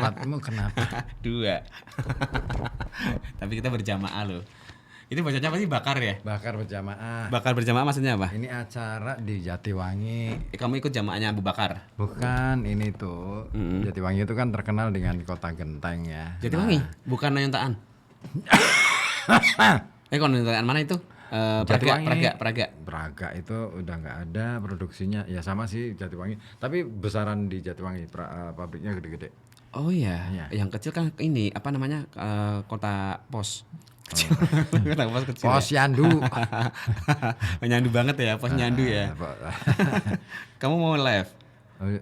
Pendapatmu kenapa? 2. Tapi kita berjamaah loh. Itu bacanya apa sih, bakar ya? Bakar berjamaah. Bakar berjamaah maksudnya apa? Ini acara di Jatiwangi. Kamu ikut jamaahnya Abu Bakar? Bukan, ini tuh. Jatiwangi itu kan terkenal dengan kota genteng ya. Jatiwangi? Bukan Nayontaan? Nayontaan mana itu? Praga itu udah nggak ada produksinya. Ya sama sih Jatiwangi. Tapi besaran di Jatiwangi, pabriknya gede-gede. Oh iya, yang kecil kan ini apa namanya, kota pos. Kota pos kecil. Pos Yandu. Nyandu banget ya, pos nyandu ya. Kamu mau live?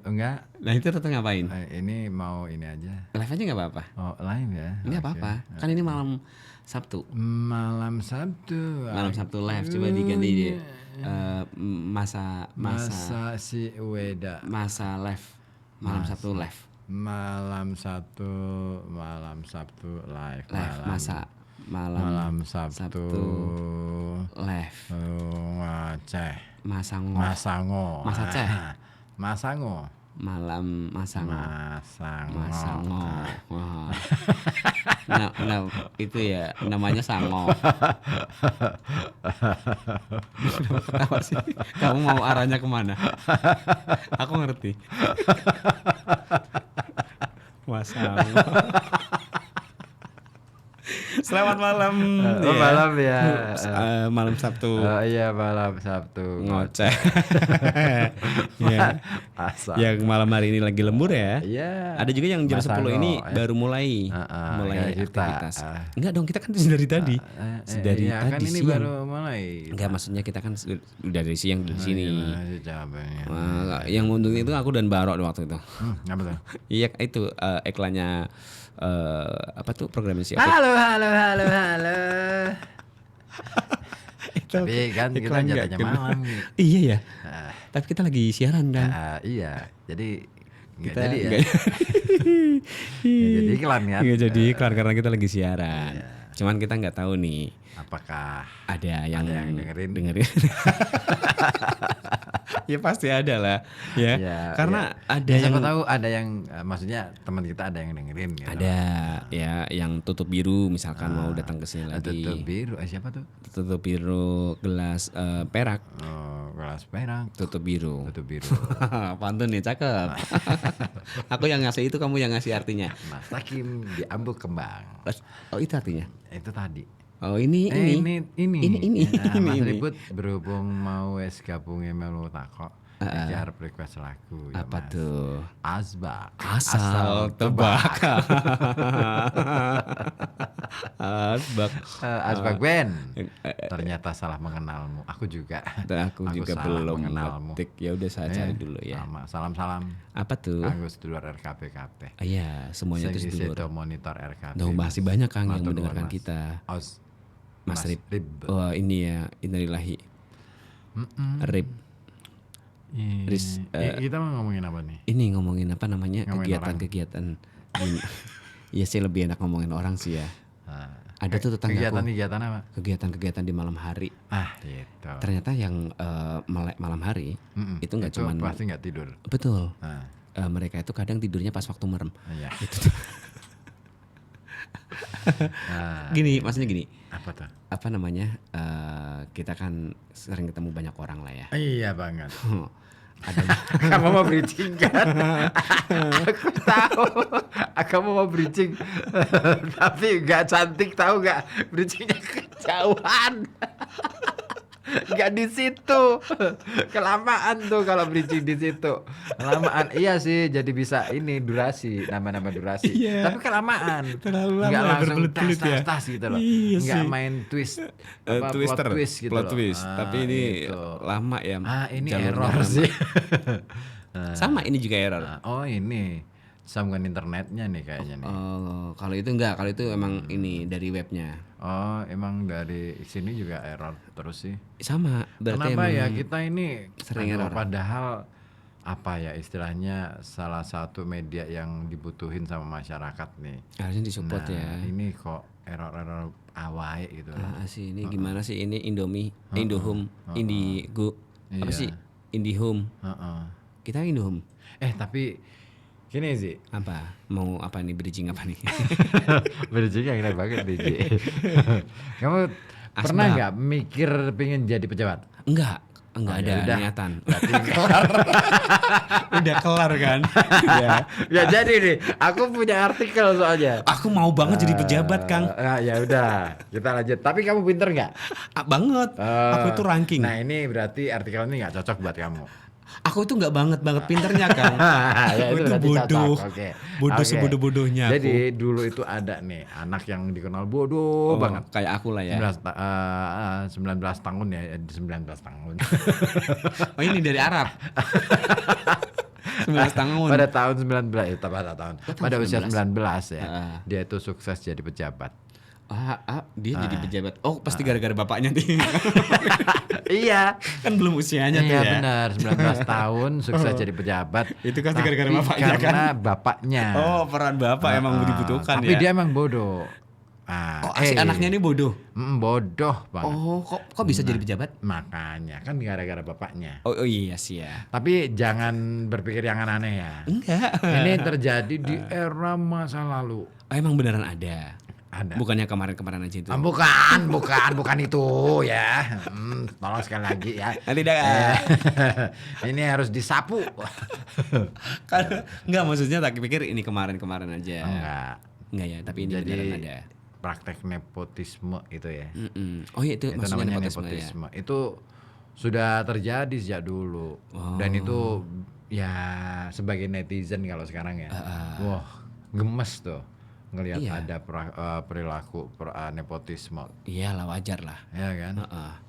Enggak. Nah itu tetap ngapain? Ini mau ini aja. Live aja nggak apa-apa. Oh live ya? Nggak apa-apa. Kan ini malam Sabtu. Malam Sabtu. Malam Sabtu live. Coba diganti masa si Weda. Masa live. Malam Sabtu live. Malam Sabtu live. Malam Sabtu live. Aceh. Masango. Masango. Malam Masango. Wah. Nah, itu ya namanya Sango. Kenapa sih? Kamu mau arahnya kemana? Aku ngerti. Masango. Selamat malam. Malam ya. Malam Sabtu. Iya malam Sabtu. Ngoceh. Ya. Yang malam hari ini lagi lembur ya. Iya. Ada juga yang jam 10 ini baru mulai aktivitas. Enggak dong, kita kan dari tadi. Dari tadi kan ini siang. Baru mulai. Enggak, maksudnya kita kan udah dari siang di sini. Yang ngundung itu aku dan Barok waktu itu. Apa tuh? Iya itu iklannya apa tuh programnya siapa? Halo. Tapi kan kita jatahnya malam gitu. Iya ya. Tapi kita lagi siaran kan. Iya. Jadi kita jadi ya. Jadi iklan kan. Nggak jadi iklan karena kita lagi siaran. Cuman kita nggak tahu nih. Apakah ada yang dengerin? Ya pasti ada lah ya. Karena ada siapa tahu ada yang maksudnya teman kita ada yang dengerin gitu. Ada ya yang tutup biru misalkan mau datang ke sini lagi. Tutup biru siapa tuh? Tutup biru gelas perak. Oh, gelas perak. Tutup biru. Pantun nih, cakep. Aku yang ngasih itu, kamu yang ngasih artinya. Mas Takim diambuk kembang. Oh itu artinya? Itu tadi. Oh ini. Mas Ribut berhubung mau gabungnya melu takok. Iki arep request lagu ya. Apa tuh? Asbak. Asal tebak. Asbak band. Ternyata salah mengenalmu. Aku juga. Aku juga belum mengenalmu. Ya udah saya cari dulu ya. Salam. Apa tuh? Kanggo sedulur RKP. Iya, semuanya itu sedulur. Monitor RKP. Masih banyak Kang yang mendengarkan kita. Mas Rib. Oh ini ya, innalillahi. Rib. Kita mau ngomongin apa nih? Ini ngomongin apa namanya, kegiatan-kegiatan. Iya sih, lebih enak ngomongin orang sih ya. Ada tuh tetanggaku. Kegiatan apa? Kegiatan di malam hari. Gitu. Ternyata yang melek malam hari itu nggak cuma pasti nggak tidur. Betul. Mereka itu kadang tidurnya pas waktu merem. Iya. Maksudnya gini. Apa tuh? Apa namanya? Kita kan sering ketemu banyak orang lah ya. Iya banget. Kamu mau bridging kan? Aku tahu. Kamu mau bridging, tapi nggak cantik, tahu nggak? Bridgingnya kejauhan. Nggak di situ, kelamaan tuh kalau bridging di situ, kelamaan. Iya sih, jadi bisa ini durasi, nama-nama durasi. Tapi kelamaan, terlalu lama, nggak langsung tas gitu loh, nggak main twist, plot twist. Tapi ini gitu. Lama ya. Ini error sih. Sama ini juga error. Ini sambungan internetnya nih kayaknya nih. Kalau itu enggak, kalau itu emang ini dari webnya. Emang dari sini juga error terus sih. Sama. Kenapa ya kita ini sering error? Padahal apa ya istilahnya salah satu media yang dibutuhin sama masyarakat nih. Harusnya disupport ya. Ini kok error awai gitu. Sih ini gimana sih ini Indomie, Indohome, Indigo, apa sih? Indihome. Kita Indohome. Tapi Gini sih. Apa? Mau apa nih, bridging apa nih? Bridging yang enak banget DJ. Kamu pernah nggak mikir pengen jadi pejabat? Enggak ada udah. niatan. Kelar. Udah kelar kan? Ya jadi nih, aku punya artikel soalnya. Aku mau banget jadi pejabat, Kang. Ya udah, kita lanjut. Tapi kamu pinter nggak? Banget. Aku itu ranking. Nah ini berarti artikel ini nggak cocok buat kamu. Aku itu nggak banget pinternya, Kang. Ya, Aku itu bodoh. Bodoh sebodoh-bodohnya. Jadi dulu itu ada nih anak yang dikenal bodoh banget. Kayak aku lah ya. 19 tahun ya, 19 tahun. Oh ini dari Arab. 19 tahun. Pada tahun 19, pada usia 19 ya. Dia itu sukses jadi pejabat. Dia jadi pejabat. Oh pasti gara-gara bapaknya nih. Iya. Kan belum usianya tuh Iya ya. benar, 19 tahun sukses jadi pejabat. Itu kan gara-gara bapaknya kan. Karena bapaknya. Oh peran bapak emang dibutuhkan tapi ya. Tapi dia emang bodoh. Si anaknya ini bodoh? Bodoh banget. Oh kok bisa jadi pejabat? Makanya kan gara-gara bapaknya. Oh iya sih ya. Tapi jangan berpikir yang aneh-aneh ya. Enggak. Ini terjadi di era masa lalu. Emang beneran ada? Ada. Bukannya kemarin-kemarin aja itu? Bukan itu ya. Tolong sekali lagi ya. Tidak. Ini harus disapu. Enggak, maksudnya tak pikir ini kemarin-kemarin aja. Enggak ya, tapi ini jadi, beneran ada. Praktek nepotisme itu ya. Oh iya itu maksudnya namanya nepotisme ya? Itu sudah terjadi sejak dulu. Dan itu ya sebagai netizen kalau sekarang ya. Wah, gemes tuh ngelihat ada perilaku nepotisme. Iyalah, wajar lah. Ya kan?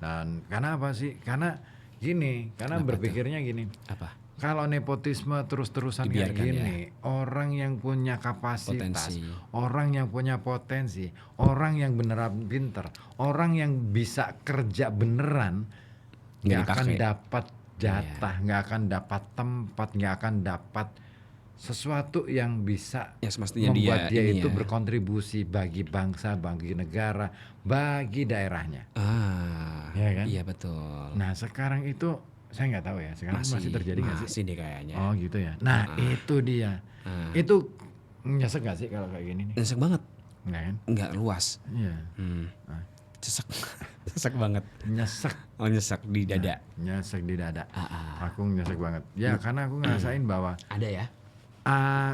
Dan karena apa sih? Karena gini, karena berpikirnya gini. Apa? Kalau nepotisme terus-terusan kayak gini, orang yang punya kapasitas, orang yang punya potensi, orang yang beneran pinter, orang yang bisa kerja beneran, nggak akan dapat jatah, nggak akan dapat tempat, nggak akan dapat sesuatu yang bisa membuat dia itu berkontribusi bagi bangsa, bagi negara, bagi daerahnya. Ya kan? Iya betul. Nah sekarang itu saya nggak tahu ya, sekarang masih terjadi nggak sih? Masih deh kayaknya. Oh gitu ya. Nah itu dia. Itu nyesek nggak sih kalau kayak gini nih? Nyesek banget. Nggak kan? Nggak luas. Iya. Nyesek banget. Nyesek. Oh nyesek di dada. Nyesek di dada. Aku nyesek banget. Ya karena aku ngerasain bahwa ada ya.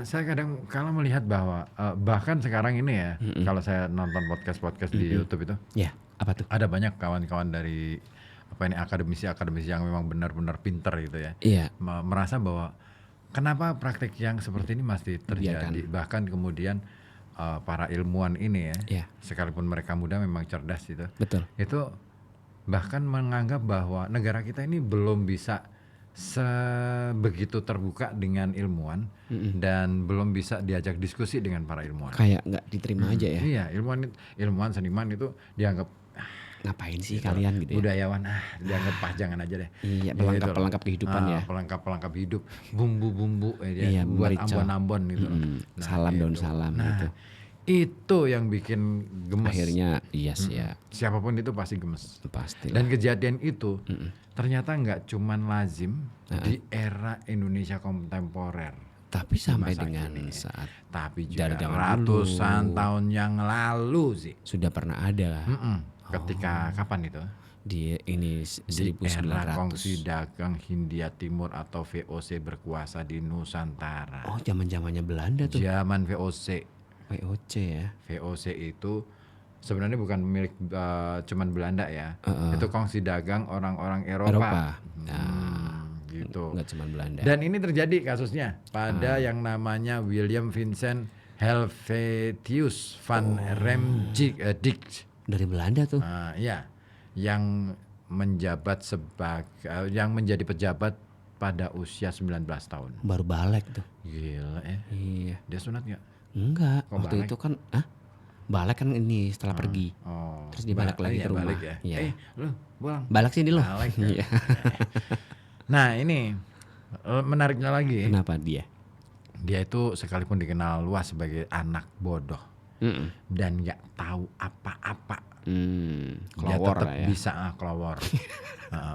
Saya kadang kalau melihat bahwa bahkan sekarang ini ya, kalau saya nonton podcast di YouTube itu, ya apa tuh? Ada banyak kawan-kawan dari akademisi yang memang benar-benar pinter gitu ya. Iya. Merasa bahwa kenapa praktek yang seperti ini masih terjadi, bahkan kemudian para ilmuwan ini ya, sekalipun mereka muda memang cerdas gitu. Betul. Itu bahkan menganggap bahwa negara kita ini belum bisa sebegitu terbuka dengan ilmuwan dan belum bisa diajak diskusi dengan para ilmuwan. Kayak nggak diterima aja ya. Iya, ilmuwan seniman itu dianggap ngapain sih gitu, kalian gitu ya. Budayawan dianggap jangan aja deh. Iya, pelengkap kehidupan ya. Pelengkap hidup, bumbu-bumbu buat merica. ambon-ambon gitu. Salam daun salam gitu. Itu yang bikin gemes. Akhirnya iya sih ya. Siapapun itu pasti gemes. Pasti. Dan kejadian itu ternyata nggak cuman lazim di era Indonesia kontemporer. Tapi sampai dengan saat. Tapi juga ratusan tahun yang lalu sih. Sudah pernah ada. Ketika kapan itu? Di ini 1900. Di era Kongsi Dagang Hindia Timur atau VOC berkuasa di Nusantara. Oh, zaman-zamannya Belanda tuh. Zaman VOC. VOC ya. VOC itu sebenarnya bukan milik cuman Belanda ya. Itu kongsi dagang orang-orang Eropa. Gitu. Nggak cuman Belanda. Dan ini terjadi kasusnya pada yang namanya William Vincent Helvetius van Remdijk. Dari Belanda tuh. Iya. Yang menjabat yang menjadi pejabat pada usia 19 tahun. Baru balik tuh. Gila ya. Iya. Dia sunat nggak? Enggak. Waktu itu kan balik kan ini setelah pergi. Terus dia balik lagi ke rumah. Balik ya? Iya. Lu pulang. Balik sini lu. Balik ya. Nah ini menariknya lagi. Kenapa dia? Dia itu sekalipun dikenal luas sebagai anak bodoh. dan nggak tahu apa-apa. Dia Kelawar tetap ya. bisa kelawar.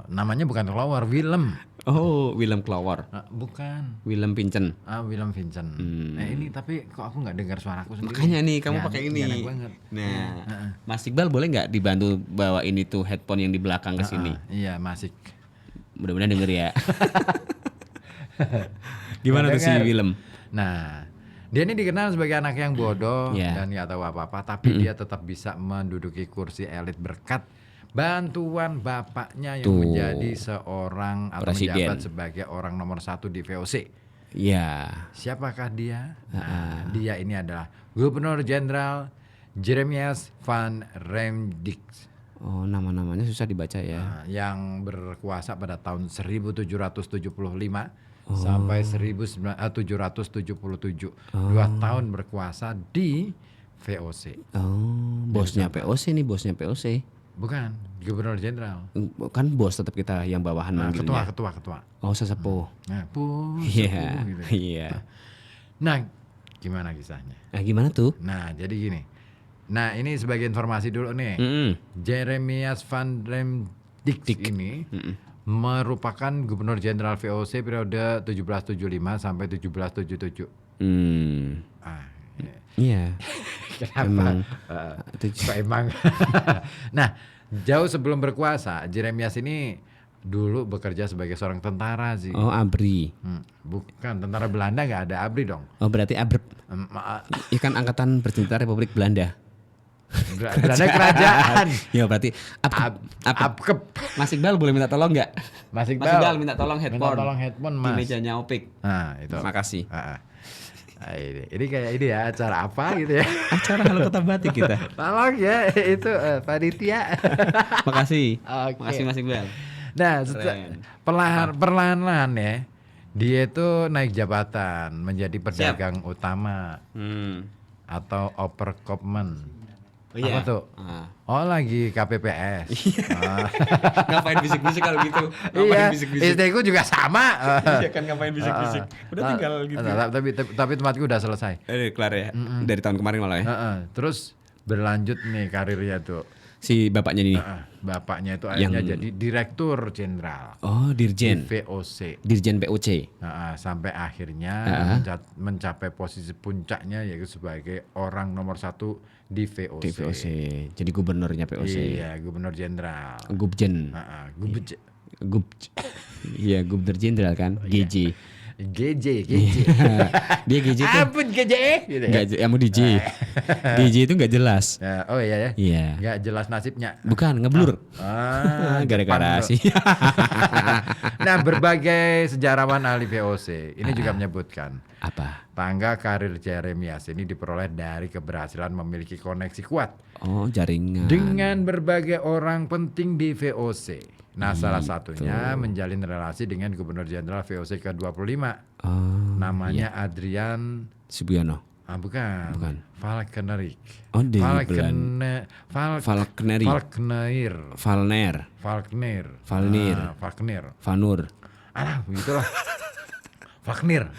Namanya bukan kelawar, Willem. Oh, Willem Kelawar. Bukan. Willem Vincent. Willem Vincent. Nah ini tapi kok aku nggak dengar suaraku sendiri. Makanya nih kamu pakai ini. Nah, Mas Iqbal boleh nggak dibantu bawa ini tuh headphone yang di belakang ke sini? Iya, masih. Mudah-mudahan denger ya. Gimana tuh si Willem? Nah, dia ini dikenal sebagai anak yang bodoh dan nggak tahu apa-apa, tapi dia tetap bisa menduduki kursi elit berkat bantuan bapaknya yang menjadi seorang atau menjabat sebagai orang nomor 1 di VOC. Iya. Siapakah dia? Nah, dia ini adalah Gubernur Jenderal Jeremias van Rembijk. Oh, nama-namanya susah dibaca ya. Yang berkuasa pada tahun 1775 sampai 1777. 2 tahun berkuasa di VOC. Oh, bosnya POC nih, bosnya POC. Bukan, Gubernur Jenderal. Kan bos tetap kita yang bawahan manggilnya. Ketua. Oh, sesepuh. Nah, Iya. gitu. Iya. Nah, gimana kisahnya? Nah, gimana tuh? Nah, jadi gini. Nah, ini sebagai informasi dulu nih. Jeremias van Rembijk ini merupakan Gubernur Jenderal VOC periode 1775 sampai 1777. Iya. Kenapa? Emang. Nah, jauh sebelum berkuasa, Jeremias ini dulu bekerja sebagai seorang tentara sih. Oh, ABRI. Bukan, tentara Belanda nggak ada ABRI dong. Oh, berarti ABRP. Ikan Angkatan Bersenjata Republik Belanda. Belanda kerajaan. Ya berarti Apkep. Mas Iqbal boleh minta tolong nggak? Mas Mas Iqbal minta tolong headphone. Minta tolong headphone, Di Mas. mejanya Opik. Nah, itu. Makasih. Ini kayak ini ya, acara apa gitu ya. Acara Halo Kota Batik kita. Tolong ya, itu panitia. Makasih. Okay. Makasih Mas Iqbal. Nah, perlahan-lahan ya, dia itu naik jabatan menjadi pedagang utama atau overkopman. Oh, iya. Apa tuh? Oh, lagi KPPS. Ngapain bisik-bisik kalau gitu? Iya, istriku juga sama. Iya kan, ngapain bisik-bisik? Udah tinggal gitu. Tapi tempatku udah selesai. Kelar ya? Dari tahun kemarin malah ya? Terus berlanjut nih karirnya tuh. Si bapaknya ini? Bapaknya itu akhirnya jadi Direktur Jenderal. Oh, Dirjen. Di VOC. Dirjen POC. Sampai akhirnya mencapai posisi puncaknya yaitu sebagai orang nomor 1 di VOC. Di VOC. Jadi gubernurnya POC. Iya, Gubernur Jenderal. Gubjen. Iya, Gubernur Jenderal kan? GJ. GJ. Dia GJ tuh. Ampun GJ. Gitu ya? Gak, mau DJ. DJ itu gak jelas. Oh iya ya. Iya. Gak jelas nasibnya. Bukan, ngeblur. Jepang, Gara-gara sih. Nah, berbagai sejarawan ahli VOC ini juga menyebutkan apa? Tangga karir Jeremias ini diperoleh dari keberhasilan memiliki koneksi kuat. Oh, jaringan. Dengan berbagai orang penting di VOC. Nah, salah satunya menjalin relasi dengan Gubernur Jenderal VOC ke-25. Namanya Adrian Subiyono. Bukan. Falknerik. Oh, di Falkner. Vanur. Alah, begitulah. Falkner.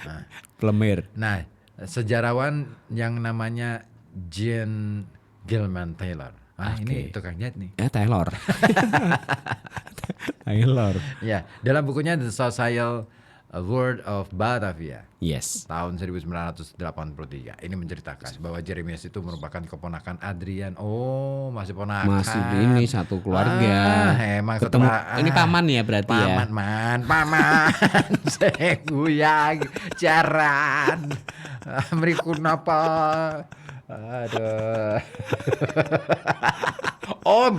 Plemir. Nah, sejarawan yang namanya Jean Gilman Taylor. Ini tukang jahit nih. Taylor. Taylor. Ya, dalam bukunya The Social World of Batavia. Yes. Tahun 1983. Ini menceritakan bahwa Jeremias itu merupakan keponakan Adrian. Oh, masih ponakan. Masih ini satu keluarga. Emang ketemu. Setelah, ini paman ya berarti ya. Paman. Seguyang jaran. Merikun apa? Aduh. Om.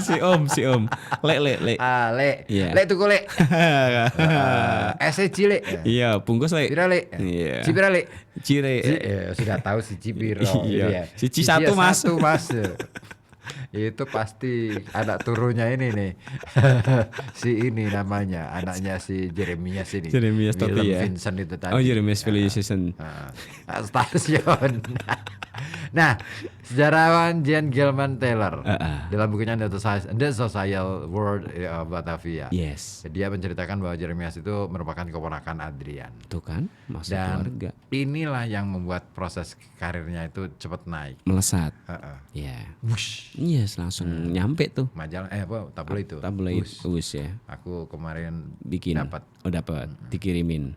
si om. Le. Yeah. Le tuku le. Cile. Iya, bungkus le. Pira le. Iya. Cipira le. Cire. Sudah tahu si Cipiro. Iya. Si satu mas. Itu pasti anak turunnya ini nih. Si ini namanya, anaknya si Jeremias ini. Jeremias tapi ya. Vincent itu tadi. Oh, Jeremias Vincent. Stasiun. Nah, sejarawan Jan Gilman Taylor dalam bukunya The Social World of Batavia. Yes. Dia menceritakan bahwa Jeremias itu merupakan keponakan Adrian. Tuh kan, masuk Dan keluarga. inilah yang membuat proses karirnya itu cepat naik. Melesat. Ya. Wush. Yes, langsung nyampe tuh. Majalah tabloid itu. Tabloid us ya. Aku kemarin Bikin. dapat. Dapat dikirimin.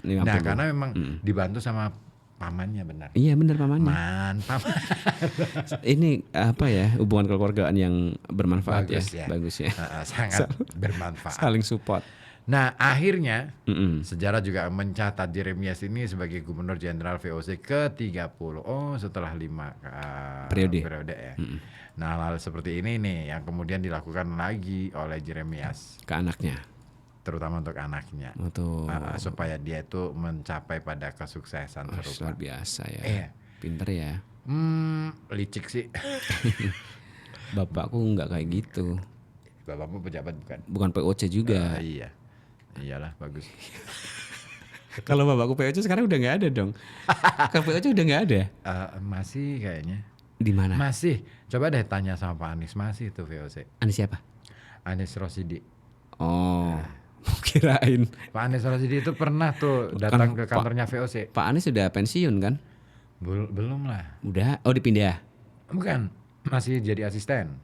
Nah, karena memang dibantu sama pamannya benar. Iya benar pamannya. Mantap. Ini apa ya, hubungan kekeluargaan yang bermanfaat. Bagus ya. Bagus ya. Sangat bermanfaat. Saling support. Nah, akhirnya sejarah juga mencatat Jeremias ini sebagai Gubernur Jenderal VOC ke-30. Oh, setelah 5 periode ya. Nah, hal seperti ini nih yang kemudian dilakukan lagi oleh Jeremias ke anaknya. Terutama untuk anaknya. Supaya dia itu mencapai pada kesuksesan serupa. Luar biasa ya. Pinter ya. Licik sih. Bapakku nggak kayak gitu. Bapakmu pejabat bukan? Bukan POC juga. Iya. Iyalah, bagus. Kalau bapakku POC sekarang udah nggak ada dong. Kalau POC udah nggak ada. Masih kayaknya. Di mana? Masih. Coba deh tanya sama Pak Anies, masih itu VOC. Anies siapa? Anies Rosidi. Oh. Kirain Pak Anies Rosidi itu pernah tuh datang ke kantornya VOC. Pak Anies sudah pensiun kan? Belum lah. Udah? Oh dipindah? Bukan, masih jadi asisten.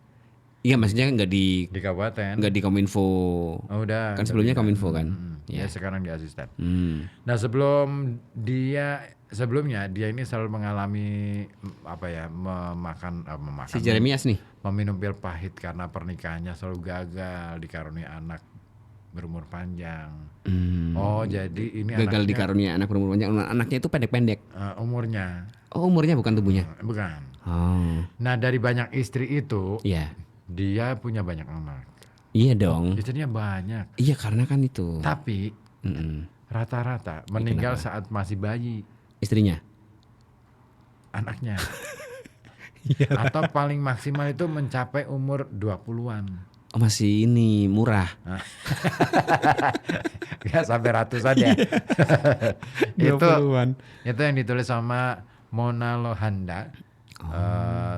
Iya maksudnya nggak di kabupaten. Nggak di Kominfo. Oh, udah. Kan sebelumnya Kominfo kan? Ya sekarang dia asisten. Nah sebelumnya dia ini selalu mengalami memakan si Jeremias nih meminum pil pahit karena pernikahannya selalu gagal dikaruniai anak berumur panjang. Oh jadi ini gagal dikaruniai anak berumur panjang. Anaknya itu pendek-pendek. Umurnya. Oh umurnya bukan tubuhnya. Bukan. Oh. Nah dari banyak istri itu, dia punya banyak anak. Iya dong. Istrinya banyak. Iya karena kan itu. Tapi rata-rata meninggal saat masih bayi. Istrinya? Anaknya. Atau paling maksimal itu mencapai umur 20-an. Oh, masih ini murah. Ya sampai ratusan ya. Itu yang ditulis sama Mona Lohanda.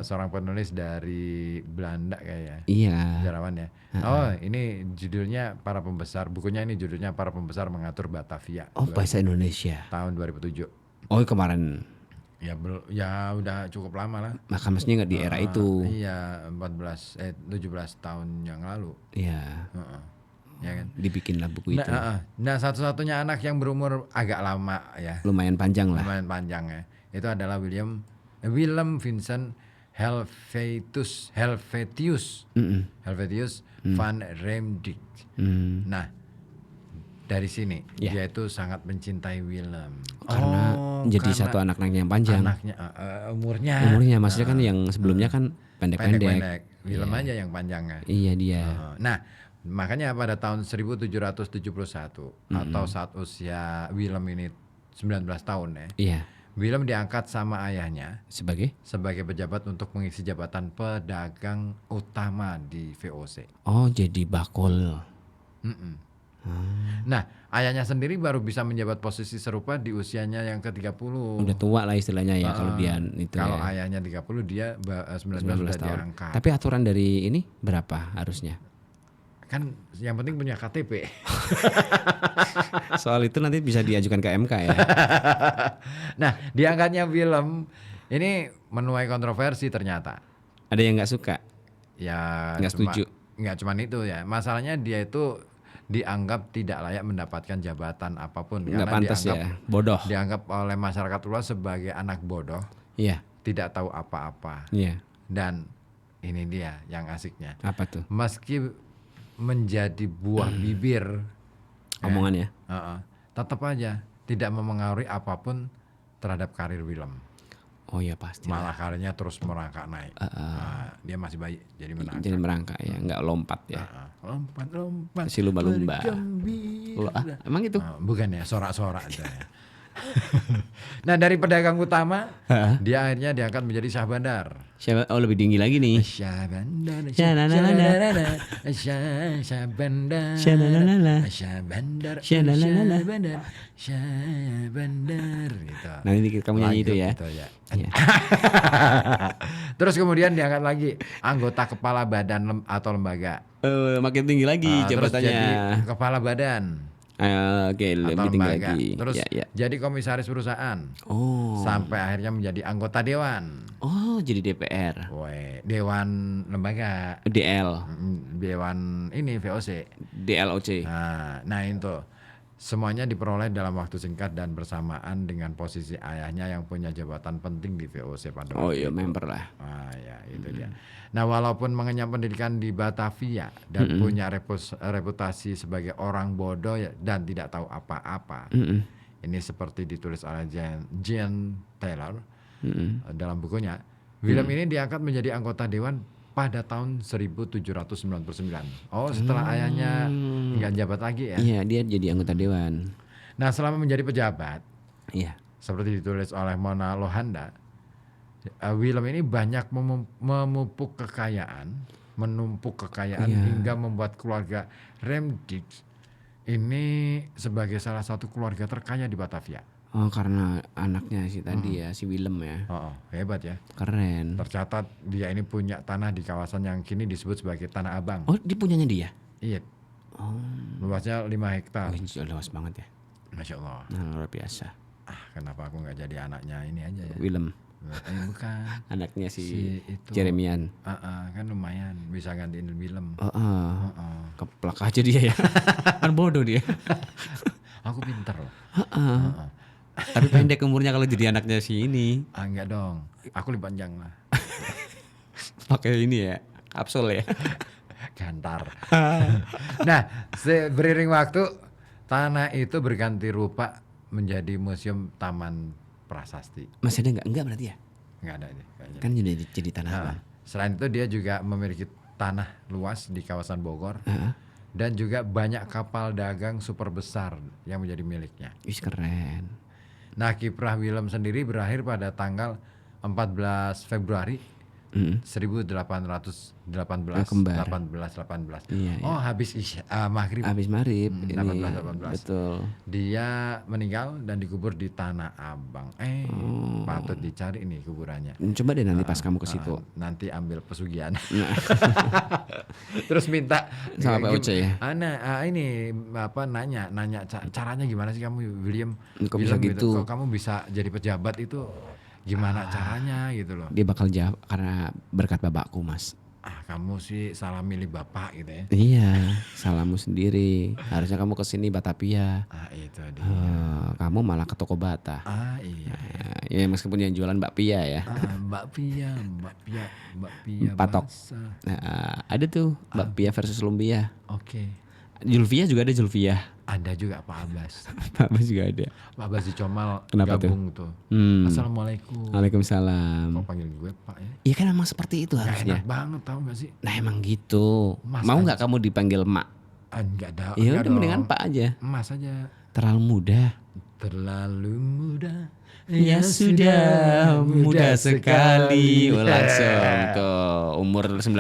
Seorang penulis dari Belanda kayaknya. Iya. Sejarawan ya. Oh, ini judulnya Para Pembesar. Bukunya ini judulnya Para Pembesar Mengatur Batavia. Oh, bahasa Indonesia. Tahun 2007. Oh, kemarin. Ya udah cukup lama lah. Maka maksudnya nggak di era itu. Iya, 17 tahun yang lalu. Iya. Ya kan? Dibikinlah buku itu. Nah, satu-satunya anak yang berumur agak lama ya. Lumayan panjang lah. Lumayan panjang ya. Itu adalah Willem Vincent Helvetius van Remdik. Nah, dari sini dia itu sangat mencintai Willem. Karena satu anak-anaknya yang panjang. Anaknya umurnya maksudnya kan yang sebelumnya kan pendek-pendek. Willem aja yang panjangnya. Iya dia. Nah, makanya pada tahun 1771 atau saat usia Willem ini 19 tahun ya. Iya. Willem diangkat sama ayahnya sebagai pejabat untuk mengisi jabatan pedagang utama di VOC. Oh, jadi bakul. Nah, ayahnya sendiri baru bisa menjabat posisi serupa di usianya yang ke-30. Udah tua lah istilahnya ya kalau dia itu. Kalau ayahnya 30 dia 19 sudah tahun. diangkat. Tapi aturan dari ini berapa harusnya? Kan yang penting punya KTP. Soal itu nanti bisa diajukan ke MK ya. Nah, diangkatnya Willem ini menuai kontroversi ternyata. Ada yang nggak suka? Ya, nggak setuju. Nggak cuma itu ya. Masalahnya dia itu dianggap tidak layak mendapatkan jabatan apapun. Nggak pantas ya, bodoh. Dianggap oleh masyarakat luas sebagai anak bodoh. Iya. Tidak tahu apa-apa. Iya. Dan ini dia yang asiknya. Apa tuh? Meski menjadi buah bibir omongannya, tetap aja tidak memengaruhi apapun terhadap karir Willem. Oh ya pasti. Malah karirnya terus merangkak naik. Dia masih bayi, jadi merangkak. Jadi merangkak ya, nggak lompat ya. Lompat. Si lumba-lumba. Emang itu? bukan ya, sorak-sorak aja ya. Nah dari pedagang utama, dia akhirnya diangkat menjadi Syah Bandar. Siapa? Oh lebih tinggi lagi nih. Syah Bandar, Syah Bandar, Syah Bandar, Syah Bandar, gitu. Nanti kamu nyanyi itu ya. Gitu ya. Terus kemudian diangkat lagi anggota kepala badan atau lembaga. Makin tinggi lagi Terus jabatannya. jadi kepala badan. Oke, Atau lebih tinggi lembaga. lagi. Terus jadi komisaris perusahaan. Sampai akhirnya menjadi anggota dewan. Oh, jadi DPR. Dewan lembaga. DL. Dewan ini VOC. DLOC. Nah itu. Semuanya diperoleh dalam waktu singkat dan bersamaan dengan posisi ayahnya yang punya jabatan penting di VOC pada waktu itu. Member lah. Ya itu dia. Nah walaupun mengenyam pendidikan di Batavia dan punya reputasi sebagai orang bodoh dan tidak tahu apa-apa, ini seperti ditulis oleh Jean Taylor dalam bukunya. Willem ini diangkat menjadi anggota dewan pada tahun 1799. Setelah ayahnya nggak jabat lagi ya? Iya, dia jadi anggota dewan. Nah selama menjadi pejabat, seperti ditulis oleh Mona Lohanda, Willem ini banyak menumpuk kekayaan hingga membuat keluarga Remdix ini sebagai salah satu keluarga terkaya di Batavia. Karena anaknya tadi si Willem ya. Hebat ya. Keren. Tercatat dia ini punya tanah di kawasan yang kini disebut sebagai Tanah Abang. Dia punyanya dia? Iya. Luasnya 5 hektar. Luas banget ya. Masya Allah. Luar biasa. Kenapa aku nggak jadi anaknya ini aja ya? Willem. Bukan. Anaknya si itu. Jeremian. Kan lumayan bisa gantiin Willem. Keplak aja dia ya. Kan bodoh dia. Aku pinter loh. Tapi pendek umurnya kalau jadi anaknya si ini. Enggak dong. Aku lebih panjang lah. Pakai ini ya, kapsul ya. Gantar. Nah, beriring waktu tanah itu berganti rupa menjadi museum Taman Prasasti. Masih ada enggak berarti ya? Enggak ada ini. Kan jadi tanah Abang. Selain itu dia juga memiliki tanah luas di kawasan Bogor. Dan juga banyak kapal dagang super besar yang menjadi miliknya. Keren. Nah, kiprah Willem sendiri berakhir pada tanggal 14 Februari 1818. Habis maghrib. Habis maghrib. 1818. Betul. Dia meninggal dan dikubur di Tanah Abang. Patut dicari nih kuburannya. Coba deh nanti pas kamu ke situ. Nanti ambil pesugihan. Terus minta sama Pak Oce ya. Ini nanya caranya gimana sih kamu William? Kok bisa gitu? Kok kamu bisa jadi pejabat itu? Gimana caranya gitu loh. Dia bakal jawab karena berkat bapakku, Mas. Kamu sih salah milih bapak gitu ya. Iya, salahmu sendiri. Harusnya kamu kesini Batavia. Itu dia. Kamu malah ke toko bata. Iya. Ya meskipun yang jualan bakpia ya. Bakpia. Patok. Ada tuh bakpia versus lumpia. Oke. Julvia juga ada Julvia. Ada juga Pak Abbas. Pak Abbas juga ada. Pak Abbas di Comal. Kenapa gabung tuh? Assalamualaikum. Waalaikumsalam. Kok panggil gue Pak ya? Iya kan emang seperti itu harusnya. Enak banget tau gak sih? Nah emang gitu. Mau gak kamu dipanggil Mak? Enggak ada. Ya udah mendingan Pak aja. Mas aja. Terlalu muda. Terlalu muda. Ya sudah muda sekali. Langsung tuh umur 19.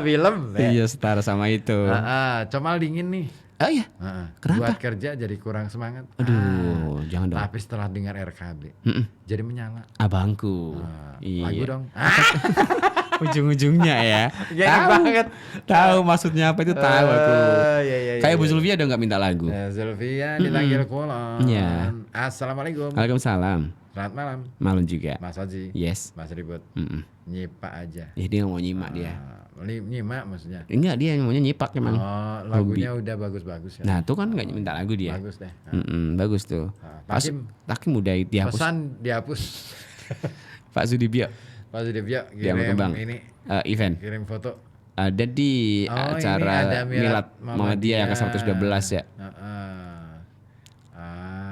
Willem. Iya setara sama itu. Comal dingin nih. Oh iya. Kenapa? Buat kerja jadi kurang semangat. Aduh, jangan dong. Tapi setelah dengar RKB, jadi menyala. Abangku. Lagu dong. Ujung-ujungnya ya. Tahu banget. Tahu maksudnya apa itu tahu aku. Iya. Kayak Bu Zulfia udah nggak minta lagu. Zulfia dipanggil Kulon. Iya. Assalamualaikum. Waalaikumsalam. Selamat malam. Malam juga. Mas Oji. Yes. Mas Ribut. Nyipak aja. Ya dia mau nyimak dia. Nyimak maksudnya? Enggak, dia maunya nyipak emang. Lagunya udah bagus-bagus ya. Nah tuh kan nggak minta lagu dia. Bagus deh. Bagus tuh. Takim udah dihapus. Pesan dihapus. Pak Sudibyo kirim ini event. Kirim foto. Ada di acara Milad Muhammadiyah yang ke-112 ya.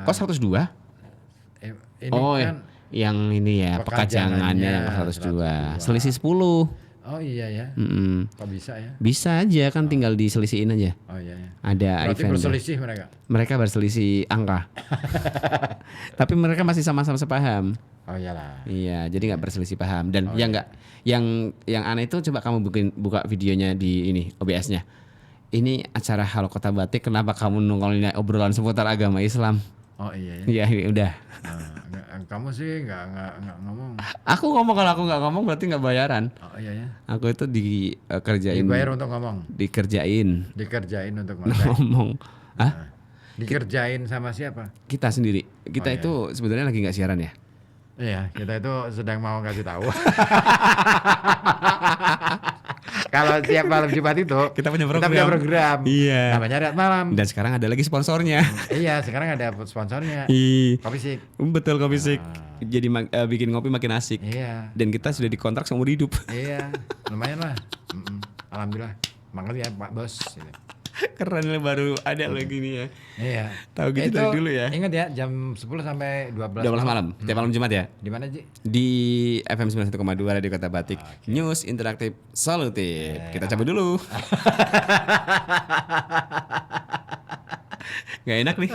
Kok 102? Ini kan yang ini ya pekajangannya yang ke-102. Selisih 10. Oh iya ya. Kok bisa ya? Bisa aja kan, tinggal diselisihin aja. Oh iya ya. Ada Berarti event. berselisih mereka. Mereka berselisih angka. Tapi mereka masih sama-sama sepaham. Oh iyalah. Iya, jadi nggak berselisih paham. Dan yang aneh itu, coba kamu buka videonya di ini OBS-nya. Ini acara Halo Kota Batik, kenapa kamu nongolin obrolan seputar agama Islam? Oh iya ya. Iya, udah. Kamu sih nggak ngomong. Aku ngomong, kalau aku nggak ngomong berarti nggak bayaran. Oh iya ya. Aku itu dikerjain. Dibayar untuk ngomong. Dikerjain Untuk ngomong. ngomong. Hah? Dikerjain sama siapa? Kita sendiri. Kita itu sebenarnya lagi nggak siaran ya. Iya, kita itu sedang mau kasih tahu. Kalau tiap malam Jumat itu kita punya program. Iya. Namanya Rakyat Malam. Dan sekarang ada lagi sponsornya. Iya, sekarang ada sponsornya. Kopi Sik. Betul, Kopi Sik. Jadi bikin ngopi makin asik. Iya. Dan kita sudah dikontrak seumur hidup. Iya, lumayan lah. Alhamdulillah. Makasih ya Pak Bos. Keren, baru ada lagi nih ya. Iya. Tahu gitu dari dulu ya. Ingat ya, jam 10 sampai 12 malam. Tiap malam Jumat ya. Di mana, Ji? Di FM 91,2 Radio Kota Batik. News interaktif solutif. Kita cabut dulu. Gak enak nih.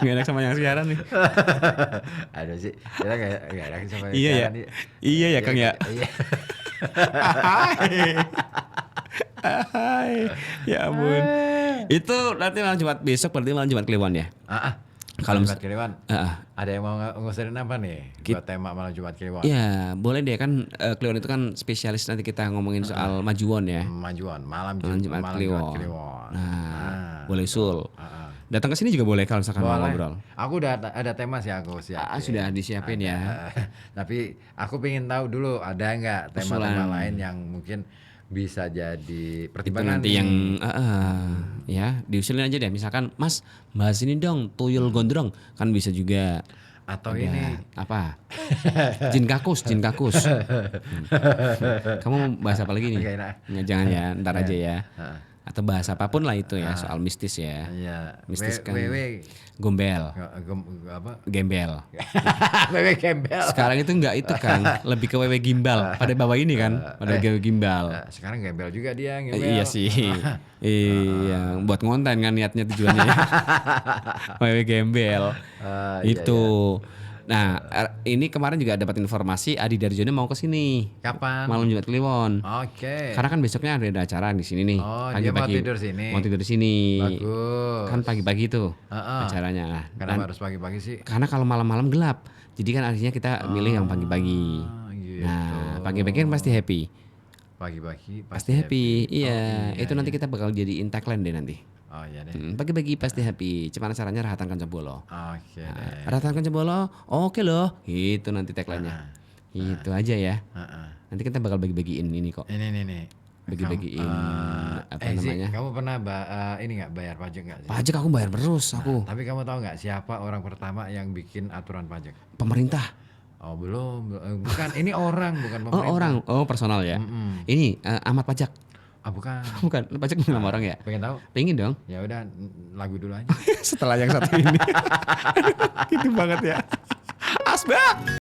Gak enak sama yang siaran nih. Ada sih. Kita gak enak sama yang iya siaran. Iya ya Kang ya. Iya. Ya ampun. Itu nanti malam Jumat besok, berarti malam Jumat Kliwon ya. Kalau Jumat Kliwon, ada yang mau ngusirin apa nih buat tema malam Jumat Kliwon? Ya boleh deh kan, Kliwon itu kan spesialis, nanti kita ngomongin soal majuon ya. Majuon, malam Jumat Kliwon. Nah, boleh usul. Datang ke sini juga boleh kalau misalkan mau ngobrol. Aku udah ada tema sih, aku siapin. Sudah disiapin ya. Tapi aku pengen tahu dulu, ada nggak tema-tema lain yang mungkin bisa jadi pertimbangan nanti yang ya diusulin aja deh, misalkan Mas bahas ini dong, tuyul gondrong, kan bisa juga. Atau ini apa, jin kakus. Kamu bahas apa lagi nih? Jangan ya, ntar aja ya. Atau bahas apapun lah itu ya, soal mistis ya. Iya. Mistis kan. Gombel. Apa? Gembel. Wewe gembel. Sekarang itu enggak itu Kang, lebih ke wewe gimbal. Pada bawah ini kan, pada wewe gimbal. Sekarang gembel juga dia, gembel. Iya sih. Iya, buat ngonten kan niatnya, tujuannya. Wewe gembel. Itu. Nah, ini kemarin juga dapat informasi Adi Darjono mau ke sini. Kapan? Malam Jumat Kliwon. Oke. Karena kan besoknya ada acara di sini nih. Oh, dia mau tidur sini. Mau tidur di sini. Bagus. Kan pagi-pagi tuh acaranya. Kenapa harus pagi-pagi sih? Karena kalau malam-malam gelap. Jadi kan artinya kita milih yang pagi-pagi. Gitu. Nah, pagi-pagi kan pasti happy. Pagi-pagi pasti happy. Iya, itu nanti kita bakal jadiin tagline deh nanti. Oh iya deh. Pagi-pagi pasti happy. Cuman caranya rahatan kancabolo. Oke deh. Rahatan kancabolo, oke loh. Itu nanti tagline-nya. Itu aja ya. Nanti kita bakal bagi-bagiin ini kok. Ini. Bagi-bagiin apa namanya? Kamu pernah ini nggak bayar pajak nggak sih? Pajak aku bayar terus aku. Tapi kamu tahu nggak siapa orang pertama yang bikin aturan pajak? Pemerintah. Oh belum. Bukan. Ini orang, bukan pemerintah. Oh orang. Oh personal ya. Ini Ahmad Pajak. Bukan. Bukan. Pajak nama orang ya. Pengen tahu? Pengen dong. Ya udah, lagu dulu aja. Setelah yang satu ini. Gitu banget ya. Asbak.